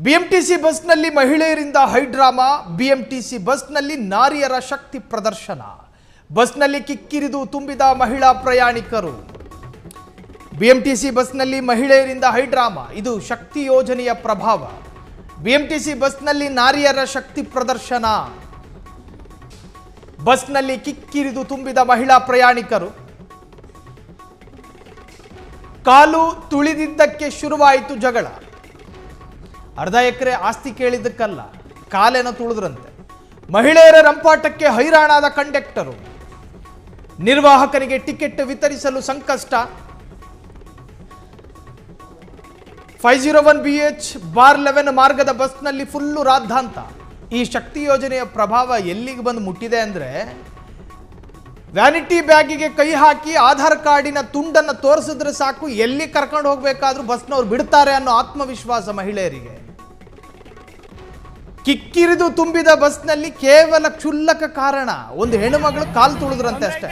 BMTC ಬಸ್ನಲ್ಲಿ ಮಹಿಳೆಯರಿಂದ high drama. BMTC ಬಸ್ನಲ್ಲಿ ನಾರಿಯರ ಶಕ್ತಿ ಪ್ರದರ್ಶನ. ಬಸ್ನಲ್ಲಿ ಕಿಕ್ಕಿರಿದು ತುಂಬಿದ ಮಹಿಳಾ ಪ್ರಯಾಣಿಕರು. ಬಿಎಂಟಿಸಿ ಬಸ್ನಲ್ಲಿ ಮಹಿಳೆಯರಿಂದ ಹೈಡ್ರಾಮಾ. ಇದು ಶಕ್ತಿ ಯೋಜನೆಯ ಪ್ರಭಾವ. ಬಿಎಂಟಿಸಿ ಬಸ್ನಲ್ಲಿ ನಾರಿಯರ ಶಕ್ತಿ ಪ್ರದರ್ಶನ. ಬಸ್ನಲ್ಲಿ ಕಿಕ್ಕಿರಿದು ತುಂಬಿದ ಮಹಿಳಾ ಪ್ರಯಾಣಿಕರು. ಕಾಲು ತುಳಿದಿದ್ದಕ್ಕೆ ಶುರುವಾಯಿತು ಜಗಳ. ಅರ್ಧ ಎಕರೆ ಆಸ್ತಿ ಕೇಳಿದ್ದಕ್ಕಲ್ಲ, ಕಾಲೇನ ತುಳಿದ್ರಂತೆ. ಮಹಿಳೆಯರ ರಂಪಾಟಕ್ಕೆ ಹೈರಾಣಾದ ಕಂಡಕ್ಟರು. ನಿರ್ವಾಹಕರಿಗೆ ಟಿಕೆಟ್ ವಿತರಿಸಲು ಸಂಕಷ್ಟ. 501BH/11 ಮಾರ್ಗದ ಬಸ್ನಲ್ಲಿ ಫುಲ್ಲು ರಾದ್ಧಾಂತ. ಈ ಶಕ್ತಿ ಯೋಜನೆಯ ಪ್ರಭಾವ ಎಲ್ಲಿಗೆ ಬಂದು ಮುಟ್ಟಿದೆ ಅಂದರೆ, ವ್ಯಾನಿಟಿ ಬ್ಯಾಗಿಗೆ ಕೈ ಹಾಕಿ ಆಧಾರ್ ಕಾರ್ಡಿನ ತುಂಡನ್ನು ತೋರಿಸಿದ್ರೆ ಸಾಕು, ಎಲ್ಲಿ ಕರ್ಕೊಂಡು ಹೋಗಬೇಕಾದ್ರೂ ಬಸ್ನವ್ರು ಬಿಡ್ತಾರೆ ಅನ್ನೋ ಆತ್ಮವಿಶ್ವಾಸ ಮಹಿಳೆಯರಿಗೆ. ಕಿಕ್ಕಿರಿದು ತುಂಬಿದ ಬಸ್ನಲ್ಲಿ ಕೇವಲ ಕ್ಷುಲ್ಲಕ ಕಾರಣ, ಒಂದು ಹೆಣ್ಣುಮಗಳು ಕಾಲು ತುಳಿದ್ರಂತೆ ಅಷ್ಟೇ.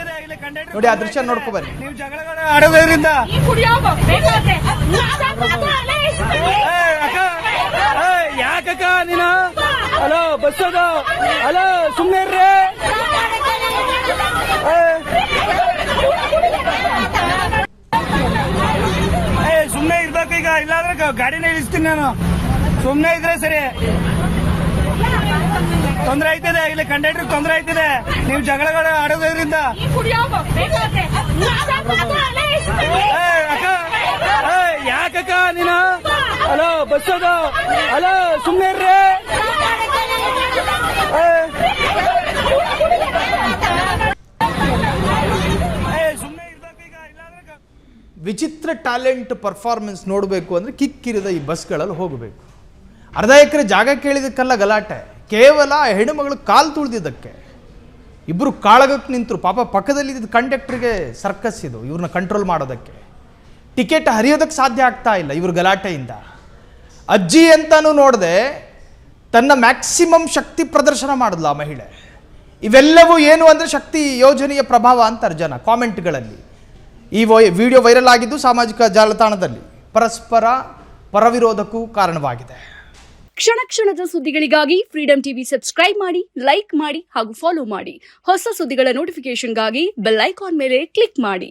ನೋಡಿ, ಆ ದೃಶ್ಯ ನೋಡ್ಕೊ ಬನ್ನಿ. ಯಾಕಕ್ಕ ನೀನು ಹಲೋ ಬಸ್ ಅದು ಹಲೋ ಸುಮ್ಮನೆ ಸುಮ್ಮನೆ ಇರ್ಬೇಕು. ಈಗ ಇಲ್ಲಾಂದ್ರೆ ಗಾಡಿನೇ ಇಳಿಸ್ತೀನಿ ನಾನು. ಸುಮ್ಮನೆ ಇದ್ರೆ ಸರಿ. ತೊಂದರೆ ಆಯ್ತದೆ, ಇಲ್ಲಿ ಕಂಡಕ್ಟರ್ ತೊಂದರೆ ಆಯ್ತದೆ. ನೀವು ಜಗಳಗಳು ಆಡೋದ್ರಿಂದ ಯಾಕಕ್ಕ ನೀನು ಹಲೋ ಬಸ್ ಅದು ಹಲೋ ಸುಮ್ಮನೆ ವಿಚಿತ್ರ ಟ್ಯಾಲೆಂಟ್ ಪರ್ಫಾರ್ಮೆನ್ಸ್ ನೋಡಬೇಕು ಅಂದರೆ ಕಿಕ್ಕಿರಿದ ಈ ಬಸ್ಗಳಲ್ಲಿ ಹೋಗಬೇಕು. ಅರ್ಧ ಎಕರೆ ಜಾಗ ಕೇಳಿದಕ್ಕಲ್ಲ ಗಲಾಟೆ, ಕೇವಲ ಹೆಣ್ಣುಮಗಳು ಕಾಲು ತುಳಿದಿದ್ದಕ್ಕೆ. ಇಬ್ಬರು ಕಾಳಗಕ್ಕೆ ನಿಂತರು. ಪಾಪ ಪಕ್ಕದಲ್ಲಿದ್ದ ಕಂಡಕ್ಟರ್ಗೆ ಸರ್ಕಸ್ ಇದು, ಇವ್ರನ್ನ ಕಂಟ್ರೋಲ್ ಮಾಡೋದಕ್ಕೆ. ಟಿಕೆಟ್ ಹರಿಯೋದಕ್ಕೆ ಸಾಧ್ಯ ಆಗ್ತಾ ಇಲ್ಲ ಇವ್ರ ಗಲಾಟೆಯಿಂದ. ಅಜ್ಜಿ ಅಂತಾನೂ ನೋಡದೆ ತನ್ನ ಮ್ಯಾಕ್ಸಿಮಮ್ ಶಕ್ತಿ ಪ್ರದರ್ಶನ ಮಾಡಿದ್ಲ ಆ ಮಹಿಳೆ. ಇವೆಲ್ಲವೂ ಏನು ಅಂದರೆ ಶಕ್ತಿ ಯೋಜನೆಯ ಪ್ರಭಾವ ಅಂತಾರೆ ಜನ ಕಾಮೆಂಟ್ಗಳಲ್ಲಿ. ಈ ವಿಡಿಯೋ ವೈರಲ್ ಆಗಿದ್ದು ಸಾಮಾಜಿಕ ಜಾಲತಾಣದಲ್ಲಿ ಪರಸ್ಪರ ಪರವಿರೋಧಕ್ಕೂ ಕಾರಣವಾಗಿದೆ. ಕ್ಷಣ ಕ್ಷಣದ ಸುದ್ದಿಗಳಿಗಾಗಿ ಫ್ರೀಡಂ ಟಿವಿ ಸಬ್ಸ್ಕ್ರೈಬ್ ಮಾಡಿ, ಲೈಕ್ ಮಾಡಿ ಹಾಗೂ ಫಾಲೋ ಮಾಡಿ. ಹೊಸ ಸುದ್ದಿಗಳ ನೋಟಿಫಿಕೇಶನ್ಗಾಗಿ ಬೆಲ್ ಐಕಾನ್ ಮೇಲೆ ಕ್ಲಿಕ್ ಮಾಡಿ.